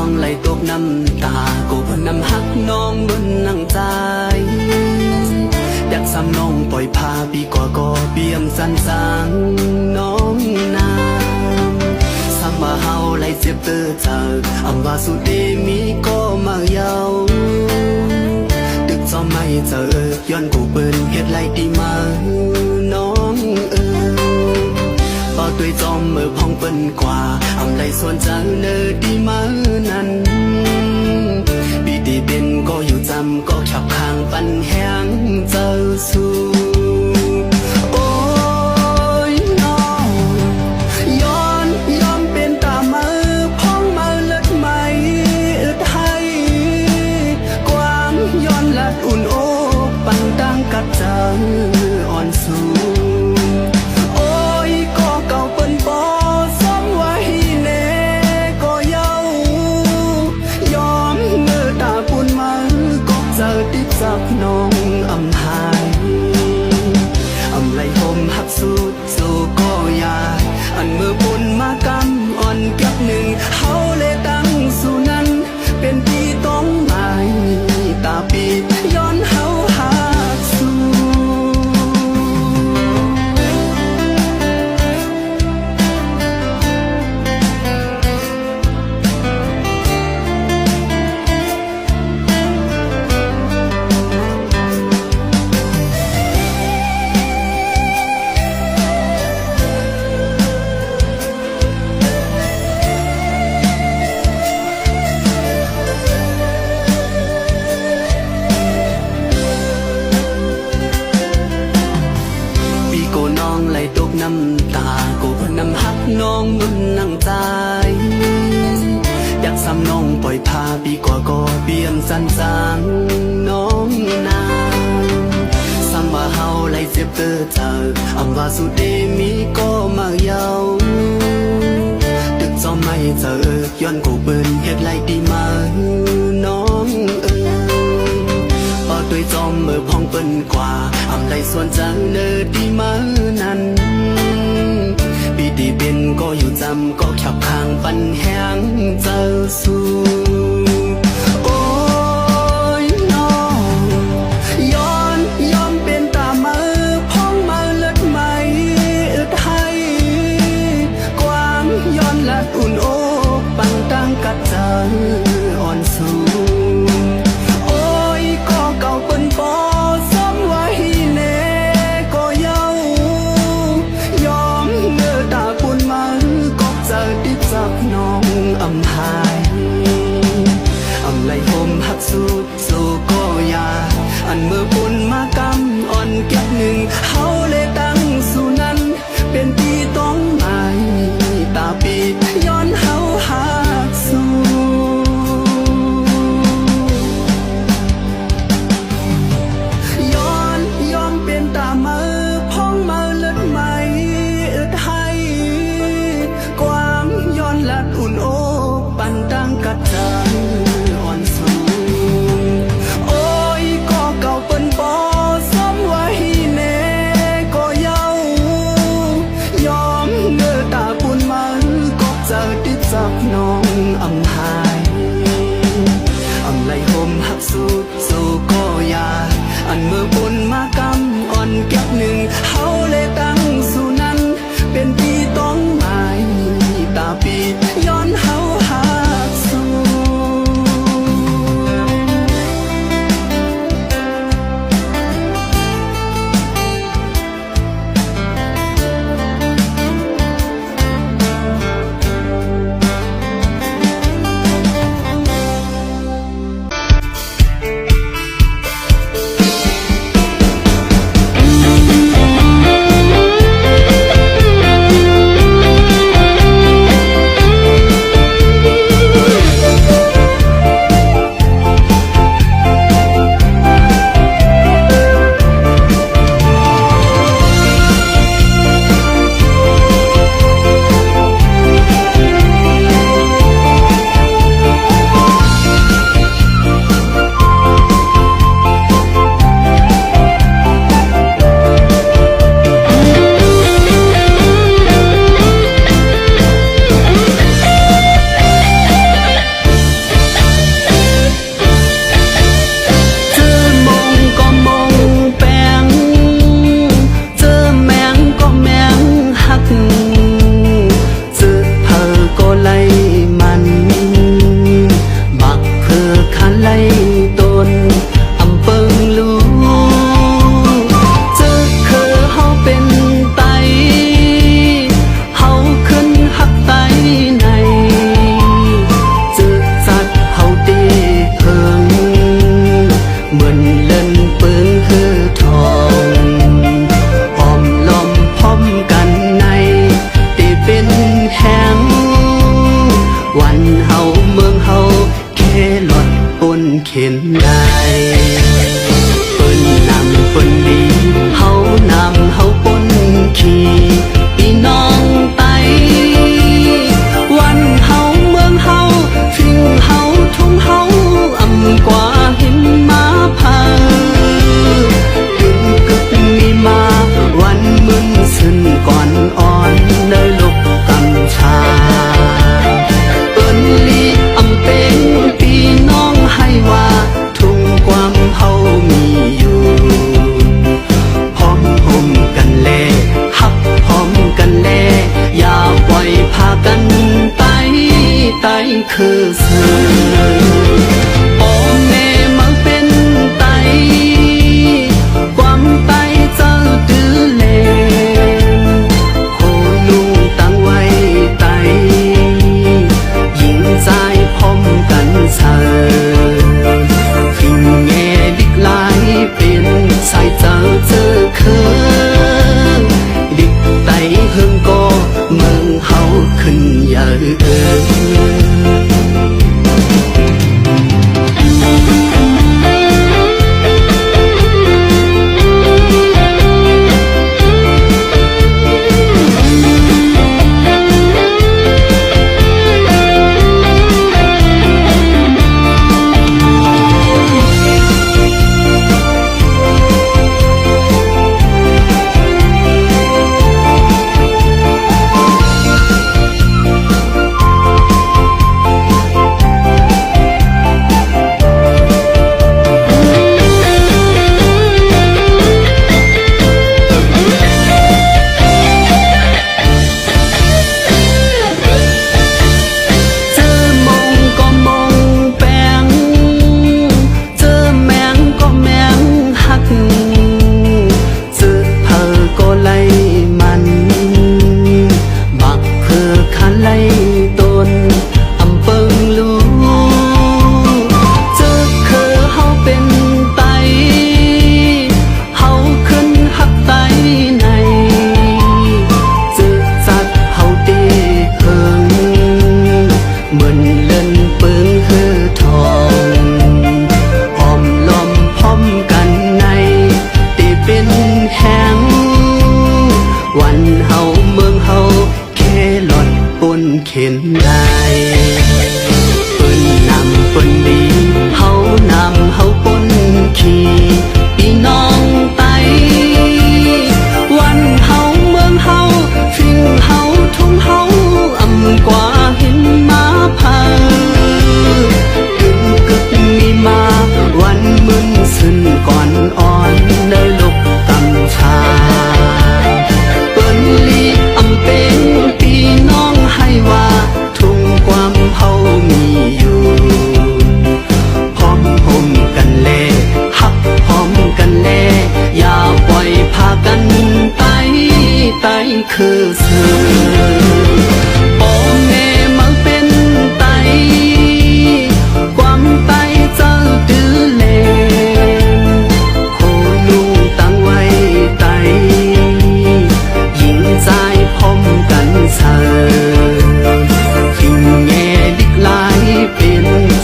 องไหลตกน้ำตากูพนำหักน้องบนนั่งใจอยากซ้ำน้องปล่อยพาปีกว่าก็เปี่ยมสันสางน้องนาซ้ำมาเฮาไหลเจ็บเตอจากอำว่าสุดดีมีก็มาเยาดึกจอมไม่เจอย้อนกูเปิ้นเฮ็ดไหลดีมาน้องต่อตัวจอมมือพองเปิ้นกว่าอำไหลส่วนจังเนอดีมานั้นปีตีเป็นก็อยู่จำก็ขับข้างปันแหงเจอสู้โอ้ยน้องย้อนเป็นตามือพองมาเลิดไม่อึดให้กว้างย้อนลัดอุ่นโอ้ปันตั้งกัดจังอ่อนสู้จับน้องอำหายอำไหลห่มหักสุดสู่ก็ยากอันมือปุ่นมากำอ่อนเก็บหนึ่งเฮาเลยตั้งสู่นั้นเป็นที่ต้องหมายตาปีย้อนเฮาหักสู่ตกน้ำตากูพนำหักน้องบนนั่งใจอยากซ้ำน้องปล่อยพาปีกว่าก็เปี่ยมสันสางน้องนาซ้ำว่าเฮาไหลเจ็บเตอจากอำว่าสุดดีมีก็มาเยาดึกจอมไม่เจอย้อนกูเปิ้นเฮ็ดไหลดีมาน้องต่อตัวจอมมือพองเปิ้นกว่าอำไหลส่วนจังเนอดีมานั้นปีตีเป็นก็อยู่จำก็ขับข้างปันแหงเจอสู้โอ้ยน้องย้อนเป็นตามือพองมาเลิดไม่อึดให้กว้างย้อนลัดอุ่นโอ้ปันตั้งกัดจังอ่อนสู้จับน้องอำหายอำไหลห่มหักสุดสู่ก็ยากอันเมื่อปุ่นมากำอ่อนเก็บหนึ่งเฮาเลยตั้งสู่นั้นเป็นที่ต้องหมายตาปีย้อนเฮาหักสู่ย้อนเป็นตามือพองมาเลิดไม่อึดให้กว้างย้อนลัดอุ่นโอ้ปันตั้งกัดจังอ่อนสูงโอ้ยก็เก่าเปิ้นปอซ้ำไว้แน่ก็เยายอมเนื้อตาปุ่นมันก็เจอติดจับน้องอำหายอำไหลห่มหักสุดสู่ก็ยากอันเมื่อปุ่นมากำอ่อนเก็บหนึ่งเฮาเลยตั้งสู่นั้นเป็นที่ต้องหมายตาปีย้อนเฮาหักสู้ เฮาเมืองเฮาแค่หลอดปนเข็นได้เปิ้นนำเปิ้นดีเฮานำเฮาปนขี่พี่น้องไตวันเฮาเมืองเฮาถึงเฮาทุ่งเฮาอำกว่าเห็นมาพาถึงกึกมีมาวันมึนซึ่งก่อนอ่อนในลูกกำชาเปิ้นลีอำเป็นพี่น้องให้ว่าทุ่งความเฮามีอยู่พร้อมห่มกันแลฮับพร้อมกันแลอย่าปล่อยพากันไตคือสื่อพ่อแม่มาเป็นไตความไตเจ้าดื้อเลนโคลุงตั้งไว้ไตยิงใจพร้อมกันเสทิ้งแง่ดิกลายเป็นสายเจ้าเจอคือดิกไตเฮิงก็เมืองเฮาขึ้นเยอะเข็นได้เปิ้นนำเปิ้นดีเฮานำเฮาปนขี่พี่น้องไตวันเฮาเมืองเฮาถึงเฮาทุ่งเฮาอำกว่าเห็นมาพาถึงกึกมีมาวันมึนซึ่งก่อนอ่อนในลูกกำชาเปิ้นลีอำเป็นพี่น้องให้ว่าความเฮามีอยู่พร้อมห่มกันแลฮับพร้อมกันแลอย่าปล่อยพากันไตคือสื่อพ่อแม่มาเป็นไตความไตเจ้าดื้อเลนโคลุงตั้งไว้ไตยิงใจพร้อมกันเส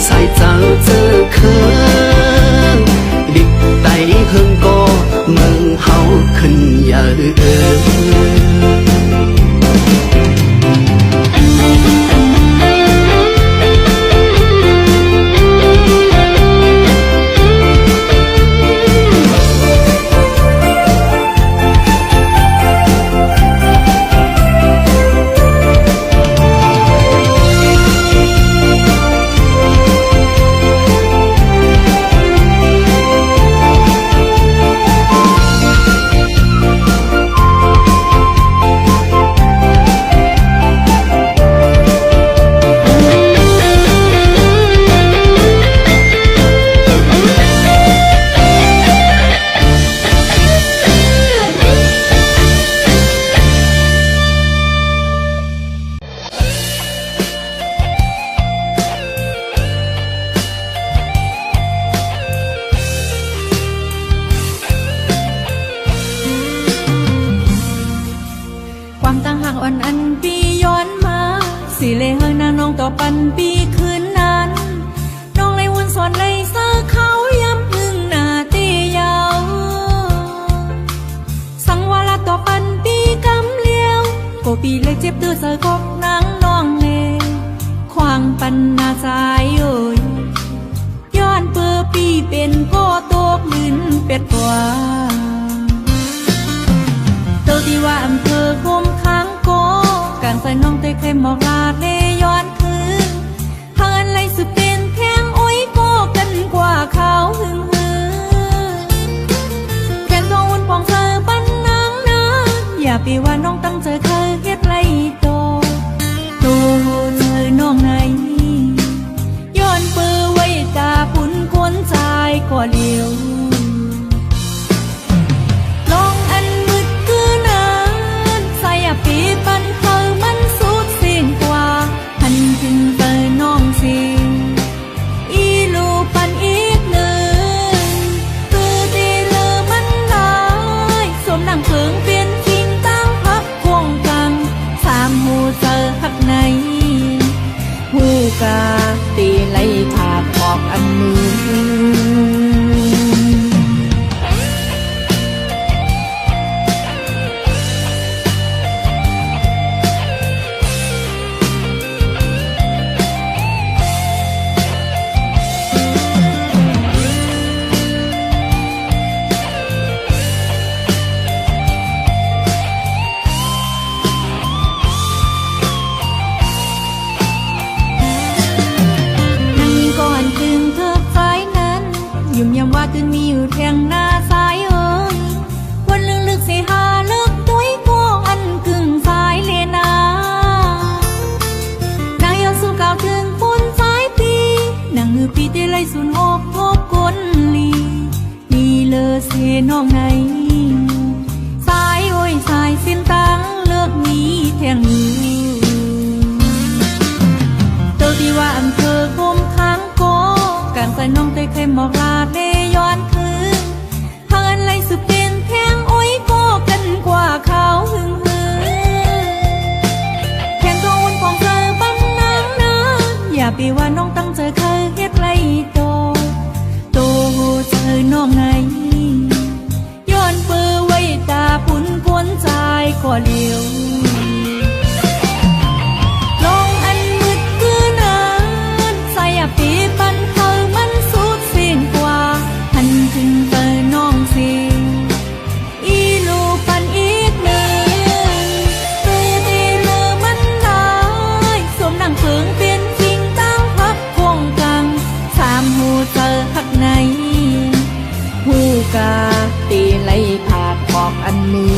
สายเจ้าเจอคือดิกไตเฮิงก็เมืองเฮาขึ้นเยอะ ปันปีคืนนั้นน้องเลยวนสอนเลยเสื้อเขาย้ำพึ่งหน้าเตียาวสังวาลาต่อปันปีกำเลี้ยวก็ปีเล็กเจ็บตื้อเสือกกนางน้องเลควางปันนาสายโอยย้อนเปื้อปีเป็นก็ตกลื่นเป็ดกว่าเต้าที่ว่าอำเภอคมค้างโกการใส่น้องเตะเคยหมอกลาดเลยย้อนคืนเฮินไรสุดเป็นแทงโอ้ยโกกันกว่าเขาหึงหือแค่ตัวอุ่นปองเธอปันนางนะอย่าไปว่าน้องตั้งใจเคยเฮ็ดไรโตเธอน้องไงย้อนเปื้อไว้ตาปุ่นควนใจก็เลี้ยวลองอันมืดคือนานใส่ปีปันเธอมันสุดสิ้นกว่าหันถึงเตยน้องสิอีลูปันอีกหนึ่งคือตีเลอมันลายสวมนางเพิงเป็นทิ้งตั้งพักควงกังสามหูเจอหักในหูกาตีไล่ผากออกอันมือยุ่มยำว่าตึงมีอยู่แทงหน้าสายเอ้ยวันลึกๆสิหาเลิกตุ้ยโกอันกึ่งสายเลนานางยอสู้ก่าวถึงปุ่นสายปีนางมือปีเตไลสุนอกพบกลลีมีเลอเสน้องไงสายโอ้ยสายสิ้นตังเลิกมีแทงมือเต้าที่ว่าอำเภอคมค้างโกการใส่น้องเตยเคยหมอกลาดเลยย้อนคืนเฮินไรสุดเป็นแทงโอ้ยโกกันกว่าเขาหึงหือแข่งตัวอุ่นของเธอปันนางนะอย่าไปว่าน้องตั้งใจเคยเฮ็ดไรโตเธอน้องไงย้อนเปื้อไว้ตาปุ่นกวนใจก็เลี้ยวลองอันมืดคือนานใส่ปีปันเธอมันสุดสิ้นกว่าหันถึงเตยน้องสิอีลูปันอีกหนึ่งคือตีเลอมันลายสวมนางเพิงเป็นทิ้งตั้งพักควงกังสามหูเจอหักในหูกาตีไล่ผากออกอันมือ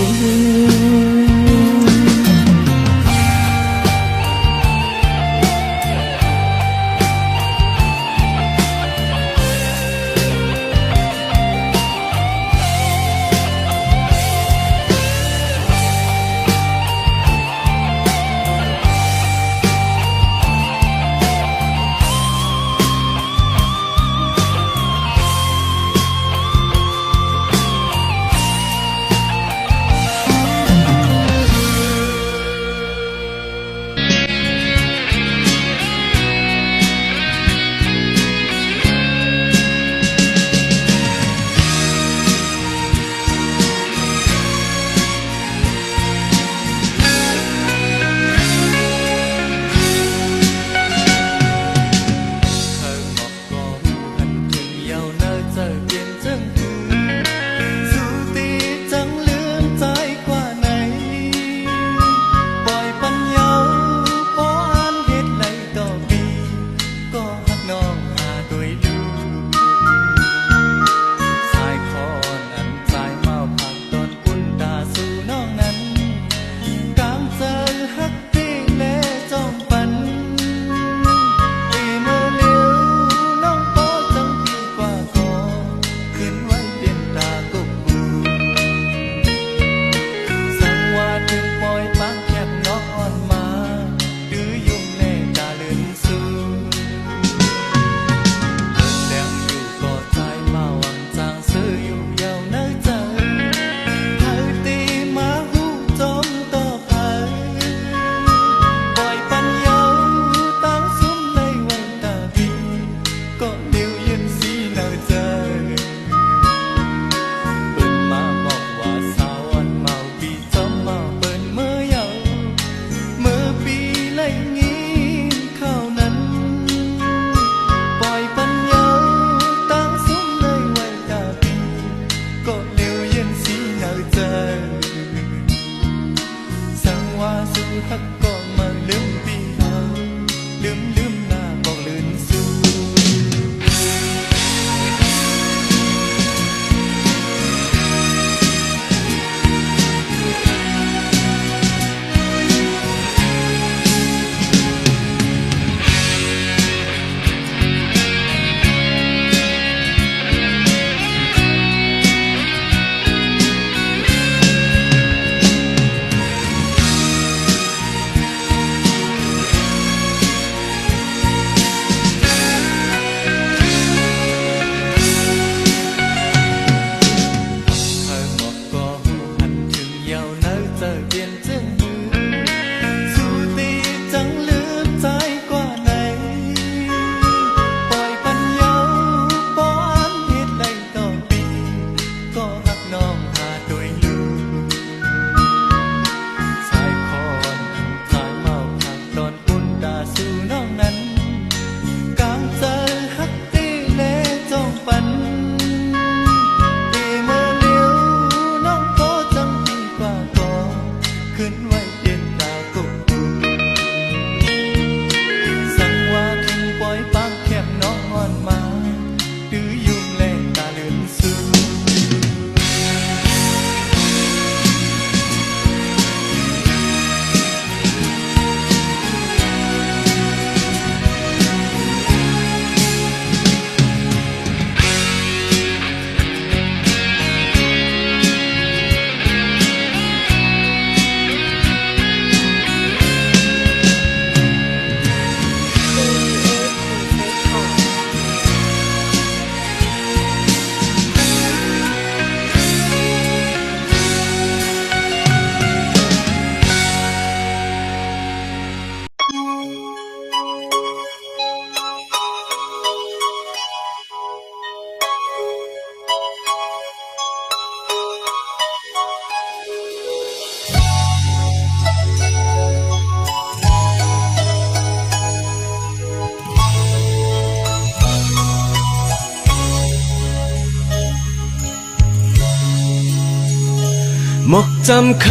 หมกจำค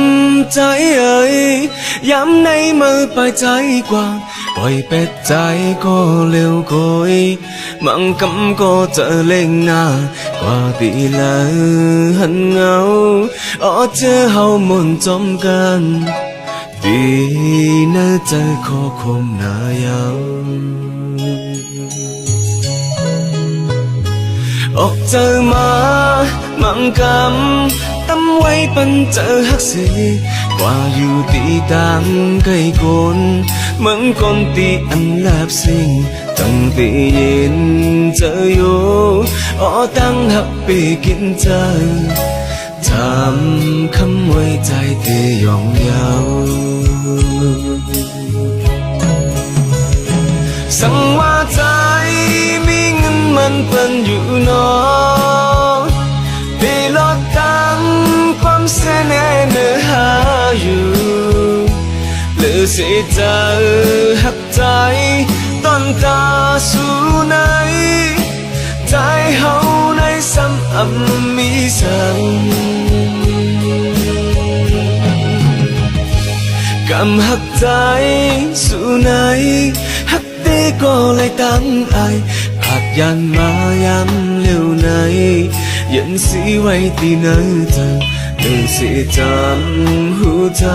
ำใจเอ่ยย้ำในมือไปใจกว้างปล่อยเป็ดใจก็เร็วโกยมังกำก็เจอเล่งหน้ากว่าตีแล้วหันเงาอ๋อเจอเฮาหมุนจมกันตีเนื้อใจขอคมหนายาวออกเจอมามังกำตั้มไว้ปันเจอฮักเสีกว่าอยู่ตีต่างไกลกนเหมือนคนตีอันแลบสิ่งตั้งตีเย็นเจออยู่อ๋อตั้งหักปีกินเจอจำคำไว้ใจเตยองยาวสั่งว่าใจมีเงินมันเป็นอยู่นอปีลอดตังความเสน่ห์เนื้อหาอยู่หรือเสียใจหักใจต้นตาสู่ไหนใจเฮาในซ้ำอ่ำมีสั่งกำหักใจสู่ไหนหักตีก็เลยตั้งไอผัดยันมายำเร็วไหนยันสีไว้ตีเนื้อเธอเดินสีจำหูใจ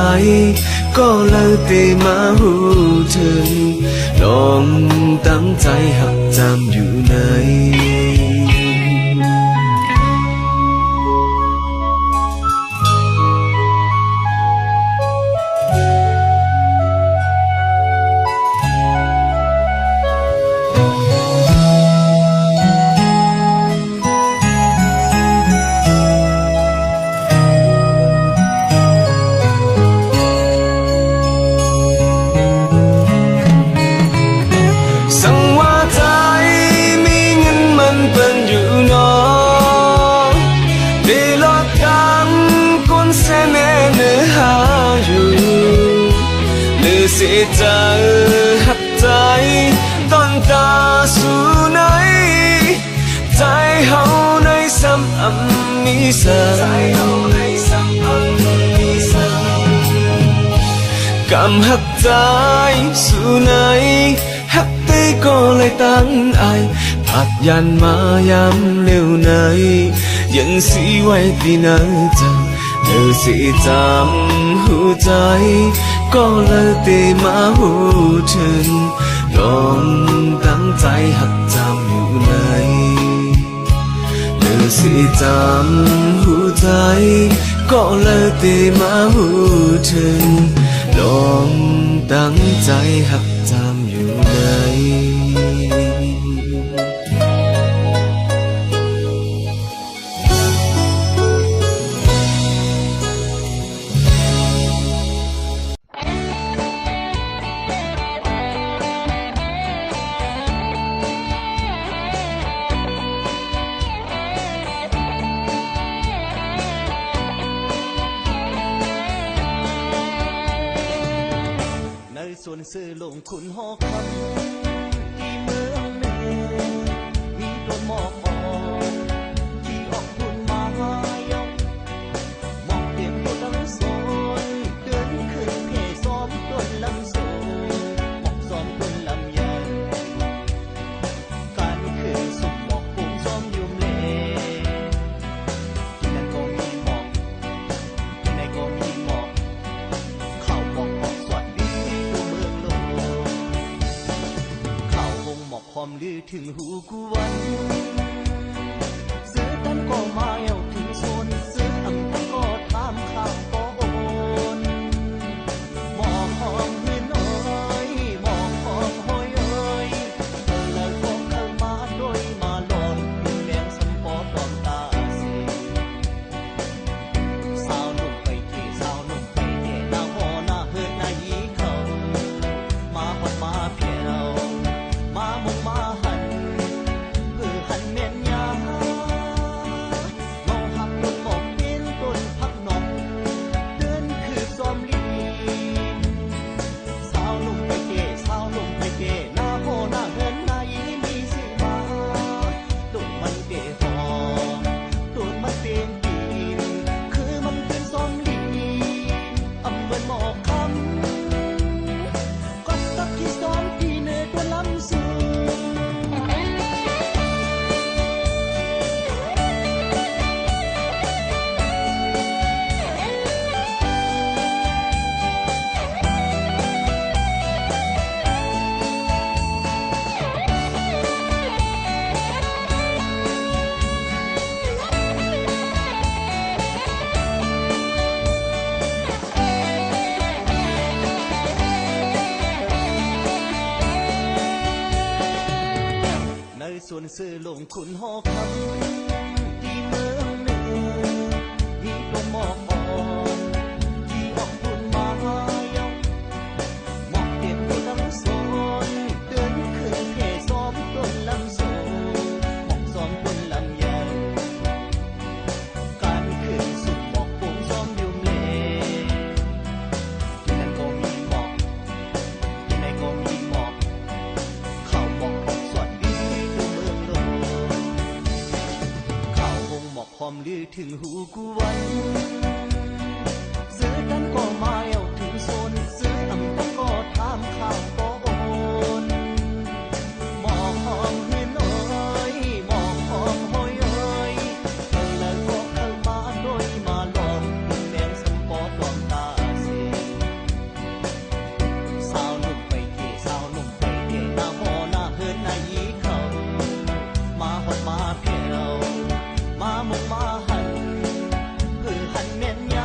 ก็เลยตีมาหูถึงลองตั้งใจหักจำอยู่ไหนเสียใจหักใจต้นตาสู่ไหนใจเฮาในซ้ำอ่ำมีสังกำหักใจสู่ไหนหักตีก็เลยตั้งไอผัดยันมายำเร็วไหนยันสีไว้ที่ไหนจังเธอสีจำหูใจก็เลยตีมาหูถึงลองตั้งใจหักจำอยู่ไหนเธอสีจำหูใจก็เลยตีมาหูถึงลองตั้งใจหักจำอยู่ไหนส่วนสื่อลงคุณหอกคำที่เมืองเนมีตัวหมอกออกที่ออกทุนมายองมองเต็มตัวลำโซนเดินขึ้นเพซ้อมต้นลำโซนหมอกซ้อมต้นลำใหญ่การขึ้นสุดหมอกปุ่มซ้อมยุ่มเล่ที่นั่นก็มีหมอกที่ไหนก็มีหมอกเข้าหมอกออกสวัสดีความลือถึงหูกูวันเสือตันก็มาเอวถึงโซนเสืออังตันก็ตามข้าวก็โอนหมอกหอมหืนอ้อยหมอกหอมห้อยเอ้ยแล้วก็เข้ามาโดยมาหลอนดูแดงสัมปอดอนตาเสียสาวนุ่มไปเทสาวนุ่มไปเทหน้าหอหน้าเฮือนหน้ายีเขามาหอดมาเพียวมามงมาหันคือหันเมียนยาโน ส่วนซื้อลงคุณหอคำที่เมืองเหนือมีต้นหมอกอ่อนที่ออกบุญมาเยาหมอกเต็มอยู่ลำโซนเดินขึ้นเพซ้อมต้นลำโซหมอกซ้อมต้นลำใหญ่การขึ้นสุดหมอกปงซ้อมยุ่มเลที่นั่นก็มีหมอกที่ไหนก็มีหมอกเข้าหมอกของสวนดีตัวเมืองโลเข้าหงหมอกหอมลือถึงหูกูวันซื้อกันก็มาเอวถึงโซนซื้ออำกันก็ถามข้าวก็โอนหมอกหอมหืนเอ้ยหมอกหอมห้อยเอ้ยเพิ่นแล้วก็เข้ามาโดยมาล้อมเป็นแมงสำปอปลอมตาเสียสาวหนุ่มไปเกสาวหนุ่มไปเกหน้าหอหน้าเฮินหน้ายีเขามาหอดมาเพียวมามงมาหันคือหันแม่นย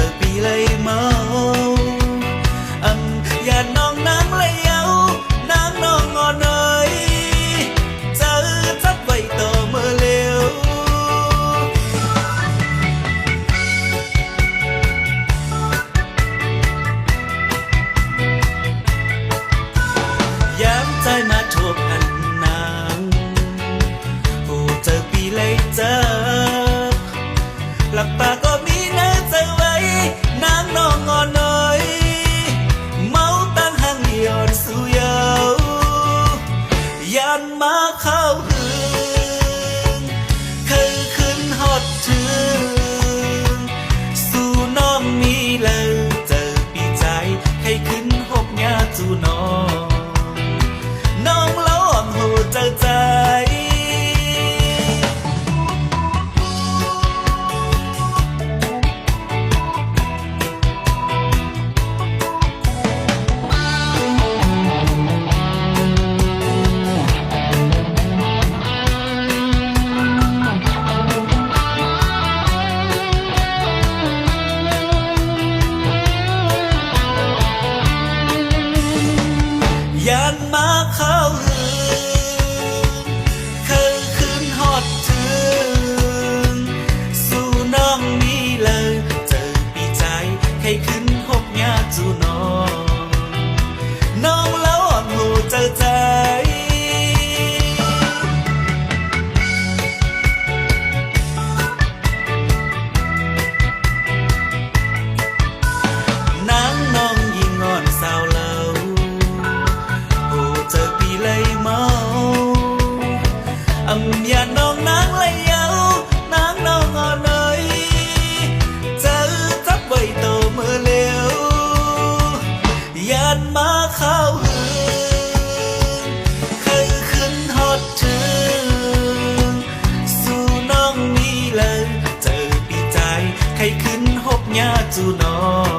อปีเลยเมาอย่าน้องนางเลยเอานางน้องงอนเอ้ยเจอจับไว้ต่อเมื่อเร็วยามใจมาทบอันนางโอ้เจอปีเลยเจอหลับตาก็มีเนื้อเจอไว้นางน้องงอนเอ้ยเมาตั้งหังย้อนสู่เยายันมาเข้าหึงเคยขึ้นฮอดถึงสู่น้องมีเลยเจอปีใจให้ขึ้นหกญาจูน้องล้อมหูเจอใจยันมาเข้าหึงเคยขึ้นฮอดถึงสู่น้องมีเลยเจอปีใจให้ขึ้นหกญาจูน้องแล้วอ่อนหูเจอใจนางน้องยิ่งงอนสาวเล่าเจอปีเลยเมาอย่าน้องนางเลยเอานางน้องงอนเอ้ยเจอจับไว้โตเมื่อเร็วยันมาเข้าหึงเคยขึ้นฮอดถึงสู่น้องมีเลยเจอปีใจใครขึ้นหกญาจูน้อง